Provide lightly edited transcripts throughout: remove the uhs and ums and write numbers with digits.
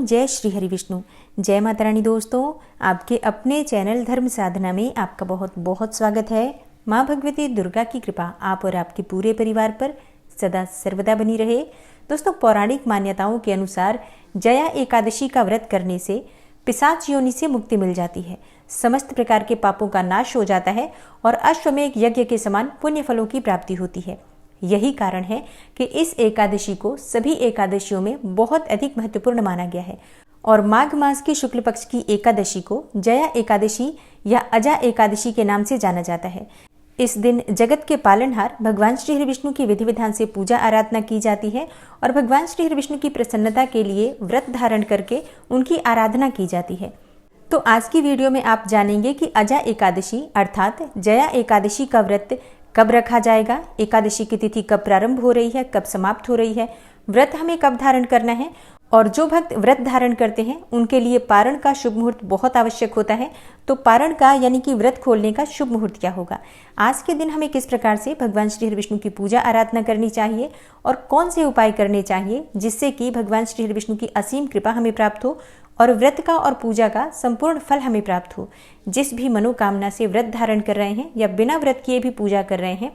जय श्री हरि विष्णु, जय माता रानी। दोस्तों, आपके अपने चैनल धर्म साधना में आपका बहुत बहुत स्वागत है। माँ भगवती दुर्गा की कृपा आप और आपके पूरे परिवार पर सदा सर्वदा बनी रहे। दोस्तों, पौराणिक मान्यताओं के अनुसार जया एकादशी का व्रत करने से पिशाच योनि से मुक्ति मिल जाती है, समस्त प्रकार के पापों का नाश हो जाता है और अश्वमेध यज्ञ के समान पुण्य फलों की प्राप्ति होती है। यही कारण है कि इस एकादशी को सभी एकादशियों में बहुत अधिक महत्वपूर्ण माना गया है और माघ मास की शुक्ल पक्ष की एकादशी को जया एकादशी या अजा एकादशी के नाम से जाना जाता है। इस दिन जगत के पालनहार भगवान श्री हरि विष्णु की विधि विधान से पूजा आराधना की जाती है और भगवान श्री हरि विष्णु की प्रसन्नता के लिए व्रत धारण करके उनकी आराधना की जाती है। तो आज की वीडियो में आप जानेंगे कि अजा एकादशी अर्थात जया एकादशी का व्रत कब रखा जाएगा, एकादशी की तिथि कब प्रारंभ हो रही है, कब समाप्त हो रही है, व्रत हमें कब धारण करना है और जो भक्त व्रत धारण करते हैं उनके लिए पारण का शुभ मुहूर्त बहुत आवश्यक होता है। तो पारण का यानी कि व्रत खोलने का शुभ मुहूर्त क्या होगा, आज के दिन हमें किस प्रकार से भगवान श्री हरि विष्णु की पूजा आराधना करनी चाहिए और कौन से उपाय करने चाहिए जिससे कि भगवान श्री हरि विष्णु की असीम कृपा हमें प्राप्त हो और व्रत का और पूजा का संपूर्ण फल हमें प्राप्त हो। जिस भी मनोकामना से व्रत धारण कर रहे हैं या बिना व्रत किए भी पूजा कर रहे हैं,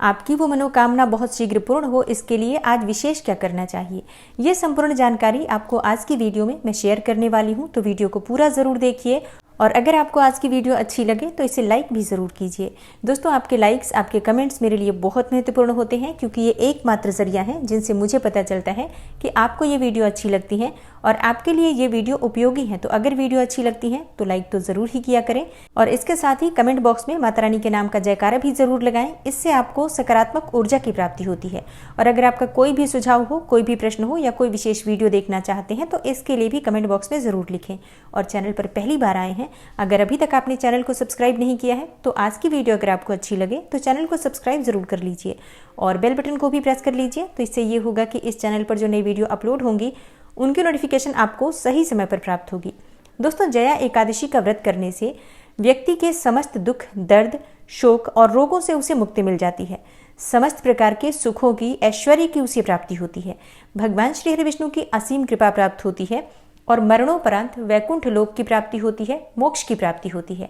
आपकी वो मनोकामना बहुत शीघ्र पूर्ण हो, इसके लिए आज विशेष क्या करना चाहिए, ये संपूर्ण जानकारी आपको आज की वीडियो में मैं शेयर करने वाली हूँ। तो वीडियो को पूरा जरूर देखिए और अगर आपको आज की वीडियो अच्छी लगे तो इसे लाइक भी ज़रूर कीजिए। दोस्तों, आपके लाइक्स, आपके कमेंट्स मेरे लिए बहुत महत्वपूर्ण होते हैं क्योंकि ये एकमात्र जरिया है जिनसे मुझे पता चलता है कि आपको ये वीडियो अच्छी लगती है और आपके लिए ये वीडियो उपयोगी है। तो अगर वीडियो अच्छी लगती है तो लाइक तो ज़रूर ही किया करें और इसके साथ ही कमेंट बॉक्स में माता रानी के नाम का जयकारा भी ज़रूर लगाएं। इससे आपको सकारात्मक ऊर्जा की प्राप्ति होती है। और अगर आपका कोई भी सुझाव हो, कोई भी प्रश्न हो या कोई विशेष वीडियो देखना चाहते हैं तो इसके लिए भी कमेंट बॉक्स में ज़रूर लिखें। और चैनल पर पहली बार आए हैं, अगर अभी तक आपने चैनल को सब्सक्राइब नहीं किया है तो आज की वीडियो अगर आपको अच्छी लगे तो चैनल को सब्सक्राइब जरूर कर लीजिए और बेल बटन को भी प्रेस कर लीजिए। तो इससे ये होगा कि इस चैनल पर जो नई वीडियो अपलोड होंगी उनकी नोटिफिकेशन आपको सही समय पर प्राप्त होगी। दोस्तों, जया एकादशी का व्रत करने से व्यक्ति के समस्त दुख, दर्द, शोक और रोगों से उसे मुक्ति मिल जाती है। समस्त प्रकार के सुखों की, ऐश्वर्य की उसे प्राप्ति होती है। भगवान श्री हरि विष्णु की असीम कृपा प्राप्त होती है और मरणोपरांत वैकुंठ लोक की प्राप्ति होती है, मोक्ष की प्राप्ति होती है।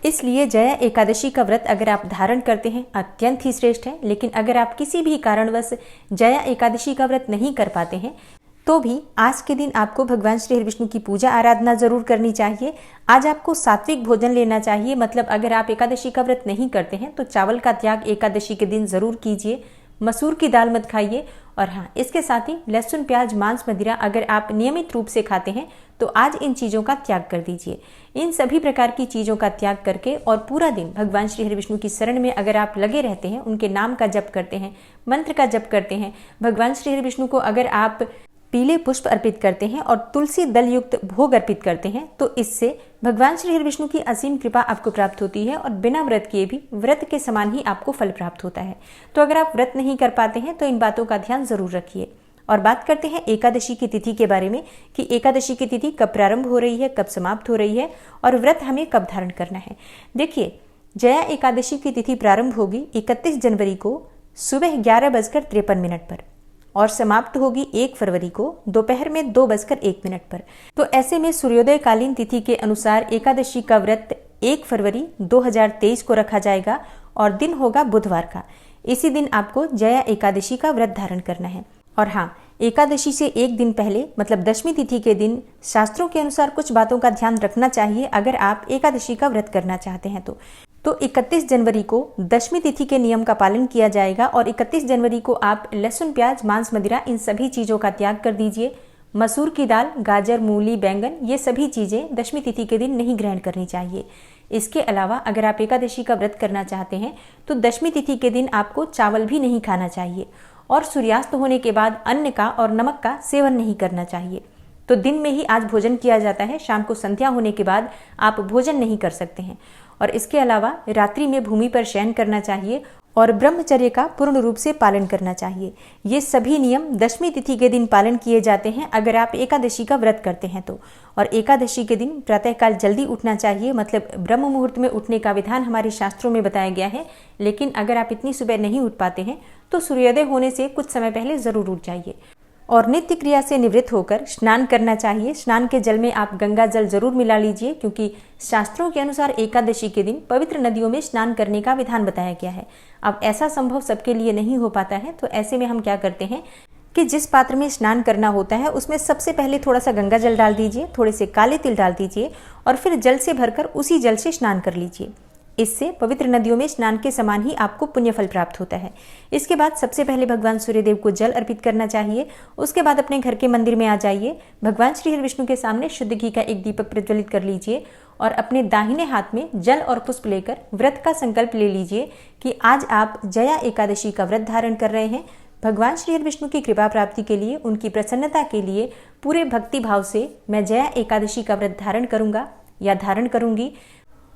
इसलिए जया एकादशी का व्रत अगर आप धारण करते हैं अत्यंत ही श्रेष्ठ है। लेकिन अगर आप किसी भी कारणवश जया एकादशी का व्रत नहीं कर पाते हैं तो भी आज के दिन आपको भगवान श्री हरि विष्णु की पूजा आराधना जरूर करनी चाहिए। आज आपको सात्विक भोजन लेना चाहिए। मतलब अगर आप एकादशी का व्रत नहीं करते हैं तो चावल का त्याग एकादशी के दिन जरूर कीजिए, मसूर की दाल मत खाइए और हाँ, इसके साथ ही लहसुन, प्याज, मांस, मदिरा अगर आप नियमित रूप से खाते हैं तो आज इन चीज़ों का त्याग कर दीजिए। इन सभी प्रकार की चीज़ों का त्याग करके और पूरा दिन भगवान श्री हरि विष्णु की शरण में अगर आप लगे रहते हैं, उनके नाम का जप करते हैं, मंत्र का जप करते हैं, भगवान श्री हरि विष्णु को अगर आप पीले पुष्प अर्पित करते हैं और तुलसी दल युक्त भोग अर्पित करते हैं तो इससे भगवान श्री हरि विष्णु की असीम कृपा आपको प्राप्त होती है और बिना व्रत किए भी व्रत के समान ही आपको फल प्राप्त होता है। तो अगर आप व्रत नहीं कर पाते हैं तो इन बातों का ध्यान जरूर रखिए। और बात करते हैं एकादशी की तिथि के बारे में कि एकादशी की तिथि कब प्रारंभ हो रही है, कब समाप्त हो रही है और व्रत हमें कब धारण करना है। देखिए, जया एकादशी की तिथि प्रारंभ होगी 31 जनवरी को सुबह 11:53 पर और समाप्त होगी 1 फरवरी को दोपहर में 2:01 पर। तो ऐसे में सूर्योदय कालीन तिथि के अनुसार एकादशी का व्रत 1 फरवरी 2023 को रखा जाएगा और दिन होगा बुधवार का। इसी दिन आपको जया एकादशी का व्रत धारण करना है। और हाँ, एकादशी से एक दिन पहले मतलब दशमी तिथि के दिन शास्त्रों के अनुसार कुछ बातों का ध्यान रखना चाहिए अगर आप एकादशी का व्रत करना चाहते हैं तो 31 जनवरी को दशमी तिथि के नियम का पालन किया जाएगा और 31 जनवरी को आप लहसुन, प्याज, मांस, मदिरा इन सभी चीज़ों का त्याग कर दीजिए। मसूर की दाल, गाजर, मूली, बैंगन ये सभी चीज़ें दशमी तिथि के दिन नहीं ग्रहण करनी चाहिए। इसके अलावा अगर आप एकादशी का व्रत करना चाहते हैं तो दशमी तिथि के दिन आपको चावल भी नहीं खाना चाहिए और सूर्यास्त होने के बाद अन्न का और नमक का सेवन नहीं करना चाहिए। तो दिन में ही आज भोजन किया जाता है, शाम को संध्या होने के बाद आप भोजन नहीं कर सकते हैं। और इसके अलावा रात्रि में भूमि पर शयन करना चाहिए और ब्रह्मचर्य का पूर्ण रूप से पालन करना चाहिए। ये सभी नियम दशमी तिथि के दिन पालन किए जाते हैं अगर आप एकादशी का व्रत करते हैं तो। और एकादशी के दिन प्रातःकाल जल्दी उठना चाहिए, मतलब ब्रह्म मुहूर्त में उठने का विधान हमारे शास्त्रों में बताया गया है। लेकिन अगर आप इतनी सुबह नहीं उठ पाते हैं तो सूर्योदय होने से कुछ समय पहले जरूर उठ जाइए। और नित्य क्रिया से निवृत्त होकर स्नान करना चाहिए। स्नान के जल में आप गंगा जल जरूर मिला लीजिए, क्योंकि शास्त्रों के अनुसार एकादशी के दिन पवित्र नदियों में स्नान करने का विधान बताया गया है। अब ऐसा संभव सबके लिए नहीं हो पाता है, तो ऐसे में हम क्या करते हैं कि जिस पात्र में स्नान करना होता है उसमें सबसे पहले थोड़ा सा गंगा जल डाल दीजिए, थोड़े से काले तिल डाल दीजिए और फिर जल से भरकर उसी जल से स्नान कर लीजिए। इससे पवित्र नदियों में स्नान के समान ही आपको पुण्य फल प्राप्त होता है। इसके बाद सबसे पहले भगवान सूर्यदेव को जल अर्पित करना चाहिए। उसके बाद अपने घर के मंदिर में आ जाइए, भगवान श्री हरि विष्णु के सामने शुद्ध घी का एक दीपक प्रज्वलित कर लीजिए और अपने दाहिने हाथ में जल और पुष्प लेकर व्रत का संकल्प ले लीजिए कि आज आप जया एकादशी का व्रत धारण कर रहे हैं। भगवान श्री हरि विष्णु की कृपा प्राप्ति के लिए, उनकी प्रसन्नता के लिए पूरे भक्ति भाव से मैं जया एकादशी का व्रत धारण करूंगा या धारण करूंगी।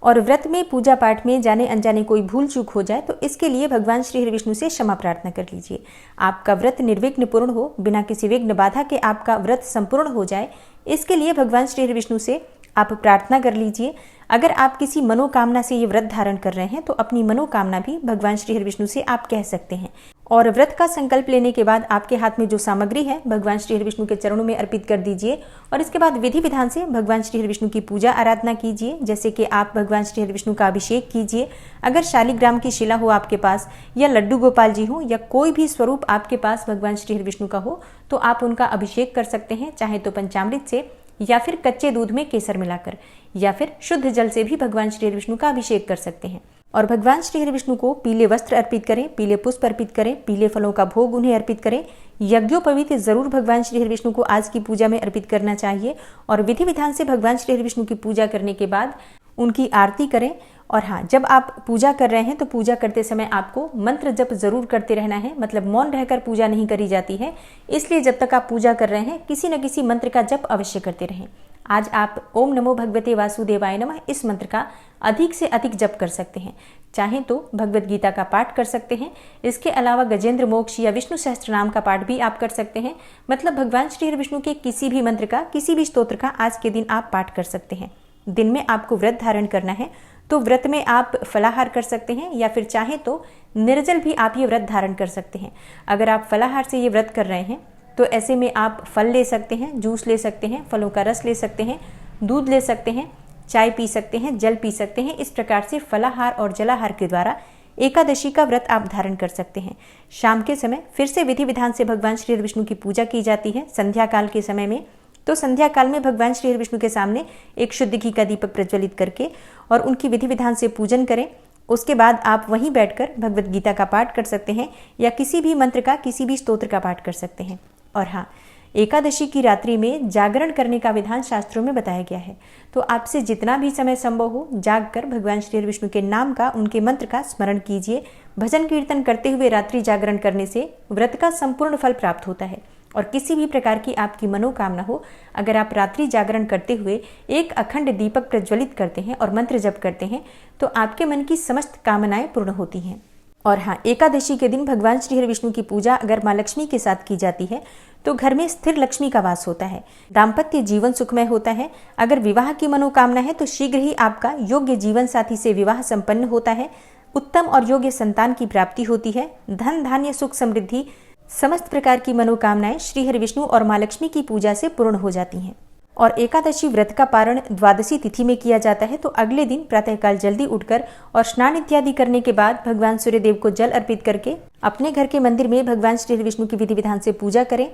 और व्रत में पूजा पाठ में जाने अनजाने कोई भूल चूक हो जाए तो इसके लिए भगवान श्री हरि विष्णु से क्षमा प्रार्थना कर लीजिए। आपका व्रत निर्विघ्न पूर्ण हो, बिना किसी विघ्न बाधा के आपका व्रत संपूर्ण हो जाए, इसके लिए भगवान श्री हरि विष्णु से आप प्रार्थना कर लीजिए। अगर आप किसी मनोकामना से ये व्रत धारण कर रहे हैं तो अपनी मनोकामना भी भगवान श्री हरि विष्णु से आप कह सकते हैं। और व्रत का संकल्प लेने के बाद आपके हाथ में जो सामग्री है भगवान श्री हरि विष्णु के चरणों में अर्पित कर दीजिए और इसके बाद विधि विधान से भगवान श्री हरि विष्णु की पूजा आराधना कीजिए। जैसे कि आप भगवान श्री हरि विष्णु का अभिषेक कीजिए। अगर शालिग्राम की शिला हो आपके पास, या लड्डू गोपाल जी हो, या कोई भी स्वरूप आपके पास भगवान श्री हरि विष्णु का हो, तो आप उनका अभिषेक कर सकते हैं, चाहे तो पंचामृत से या फिर कच्चे दूध में केसर मिलाकर, या फिर शुद्ध जल से भी भगवान श्री हरि विष्णु का अभिषेक कर सकते हैं। और भगवान श्री हरि विष्णु को पीले वस्त्र अर्पित करें, पीले पुष्प अर्पित करें, पीले फलों का भोग उन्हें अर्पित करें। यज्ञोपवीत जरूर भगवान श्री हरि विष्णु को आज की पूजा में अर्पित करना चाहिए और विधि विधान से भगवान श्री हरि विष्णु की पूजा करने के बाद उनकी आरती करें। और हाँ, जब आप पूजा कर रहे हैं तो पूजा करते समय आपको मंत्र जप जरूर करते रहना है, मतलब मौन रहकर पूजा नहीं करी जाती है। इसलिए जब तक आप पूजा कर रहे हैं किसी न किसी मंत्र का जप अवश्य करते रहें। आज आप ओम नमो भगवते वासुदेवाय नमः इस मंत्र का अधिक से अधिक जप कर सकते हैं। चाहे तो भगवत गीता का पाठ कर सकते हैं। इसके अलावा गजेंद्र मोक्ष या विष्णु सहस्त्र नाम का पाठ भी आप कर सकते हैं। मतलब भगवान श्री हरि विष्णु के किसी भी मंत्र का, किसी भी स्तोत्र का आज के दिन आप पाठ कर सकते हैं। दिन में आपको व्रत धारण करना है तो व्रत में आप फलाहार कर सकते हैं, या फिर चाहे तो निर्जल भी आप ये व्रत धारण कर सकते हैं। अगर आप फलाहार से ये व्रत कर रहे हैं तो ऐसे में आप फल ले सकते हैं, जूस ले सकते हैं, फलों का रस ले सकते हैं, दूध ले सकते हैं, चाय पी सकते हैं, जल पी सकते हैं। इस प्रकार से फलाहार और जलाहार के द्वारा एकादशी का व्रत आप धारण कर सकते हैं। शाम के समय फिर से विधि विधान से भगवान श्री हरि विष्णु की पूजा की जाती है संध्या काल के समय में। तो संध्या काल में भगवान श्री हरि विष्णु के सामने एक शुद्ध घी का दीपक प्रज्वलित करके और उनकी विधि विधान से पूजन करें। उसके बाद आप वहीं बैठकर भगवत गीता का पाठ कर सकते हैं या किसी भी मंत्र का, किसी भी स्तोत्र का पाठ कर सकते हैं। और हाँ, एकादशी की रात्रि में जागरण करने का विधान शास्त्रों में बताया गया है। तो आपसे जितना भी समय संभव हो जागकर भगवान श्री हरि विष्णु के नाम का, उनके मंत्र का स्मरण कीजिए। भजन कीर्तन करते हुए रात्रि जागरण करने से व्रत का संपूर्ण फल प्राप्त होता है। और किसी भी प्रकार की आपकी मनोकामना हो, अगर आप रात्रि जागरण करते हुए एक अखंड दीपक प्रज्वलित करते हैं और मंत्र जप करते हैं तो आपके मन की समस्त कामनाएं पूर्ण होती हैं। और हाँ, एकादशी के दिन भगवान श्री हरि विष्णु की पूजा अगर माँ लक्ष्मी के साथ की जाती है तो घर में स्थिर लक्ष्मी का वास होता है, दाम्पत्य जीवन सुखमय होता है। अगर विवाह की मनोकामना है तो शीघ्र ही आपका योग्य जीवन साथी से विवाह संपन्न होता है, उत्तम और योग्य संतान की प्राप्ति होती है, धन धान्य सुख समृद्धि समस्त प्रकार की मनोकामनाएं श्री हरि विष्णु और माँ लक्ष्मी की पूजा से पूर्ण हो जाती हैं। और एकादशी व्रत का पारण द्वादशी तिथि में किया जाता है। तो अगले दिन प्रातःकाल जल्दी उठकर और स्नान इत्यादि करने के बाद भगवान सूर्यदेव को जल अर्पित करके अपने घर के मंदिर में भगवान श्री हरि विष्णु की विधि विधान से पूजा करें।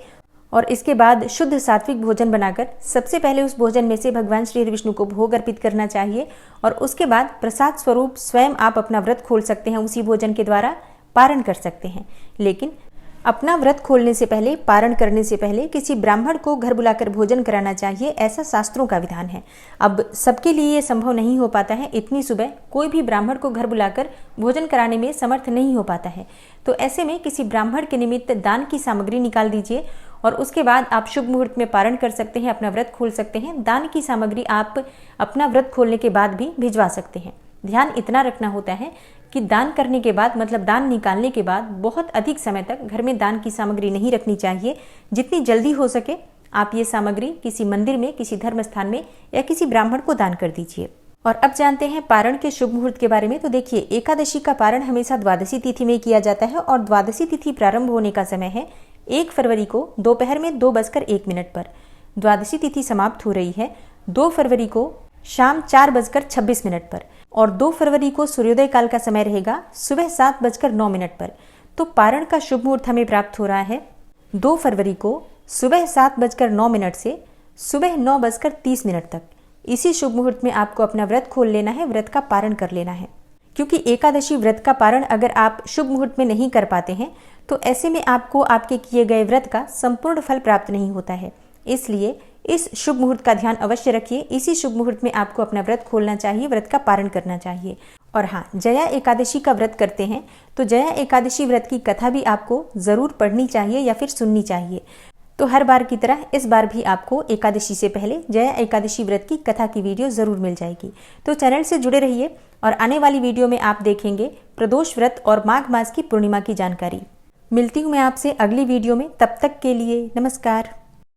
और इसके बाद शुद्ध सात्विक भोजन बनाकर सबसे पहले उस भोजन में से भगवान श्री हरि विष्णु को भोग अर्पित करना चाहिए। और उसके बाद प्रसाद स्वरूप स्वयं आप अपना व्रत खोल सकते हैं, उसी भोजन के द्वारा पारण कर सकते हैं। लेकिन अपना व्रत खोलने से पहले, पारण करने से पहले किसी ब्राह्मण को घर बुलाकर भोजन कराना चाहिए, ऐसा शास्त्रों का विधान है। अब सबके लिए ये संभव नहीं हो पाता है, इतनी सुबह कोई भी ब्राह्मण को घर बुलाकर भोजन कराने में समर्थ नहीं हो पाता है। तो ऐसे में किसी ब्राह्मण के निमित्त दान की सामग्री निकाल दीजिए और उसके बाद आप शुभ मुहूर्त में पारण कर सकते हैं, अपना व्रत खोल सकते हैं। दान की सामग्री आप अपना व्रत खोलने के बाद भी भिजवा सकते हैं। ध्यान इतना रखना होता है कि दान करने के बाद, मतलब दान निकालने के बाद बहुत अधिक समय तक घर में दान की सामग्री नहीं रखनी चाहिए। जितनी जल्दी हो सके आप ये सामग्री किसी मंदिर में, किसी धर्म स्थान में या किसी ब्राह्मण को दान कर दीजिए। और अब जानते हैं पारण के शुभ मुहूर्त के बारे में। तो देखिए, एकादशी का पारण हमेशा द्वादशी तिथि में किया जाता है और द्वादशी तिथि प्रारंभ होने का समय है 1 फरवरी को दोपहर में 2:01 पर। द्वादशी तिथि समाप्त हो रही है 2 फरवरी को शाम 4:26 पर और 2 फरवरी को सूर्योदय काल का समय रहेगा सुबह 7:09 पर। तो पारण का शुभ मुहूर्त हमें प्राप्त हो रहा है 2 फरवरी को सुबह 7:09 से सुबह 9:30 तक। इसी शुभ मुहूर्त में आपको अपना व्रत खोल लेना है, व्रत का पारण कर लेना है। क्योंकि एकादशी व्रत का पारण अगर आप शुभ मुहूर्त में नहीं कर पाते हैं तो ऐसे में आपको आपके किए गए व्रत का संपूर्ण फल प्राप्त नहीं होता है। इसलिए इस शुभ मुहूर्त का ध्यान अवश्य रखिए। इसी शुभ मुहूर्त में आपको अपना व्रत खोलना चाहिए, व्रत का पारण करना चाहिए। और हाँ, जया एकादशी का व्रत करते हैं तो जया एकादशी व्रत की कथा भी आपको जरूर पढ़नी चाहिए या फिर सुननी चाहिए। तो हर बार की तरह इस बार भी आपको एकादशी से पहले जया एकादशी व्रत की कथा की वीडियो जरूर मिल जाएगी। तो चैनल से जुड़े रहिए और आने वाली वीडियो में आप देखेंगे प्रदोष व्रत और माघ मास की पूर्णिमा की जानकारी। मिलती हूँ मैं आपसे अगली वीडियो में, तब तक के लिए नमस्कार।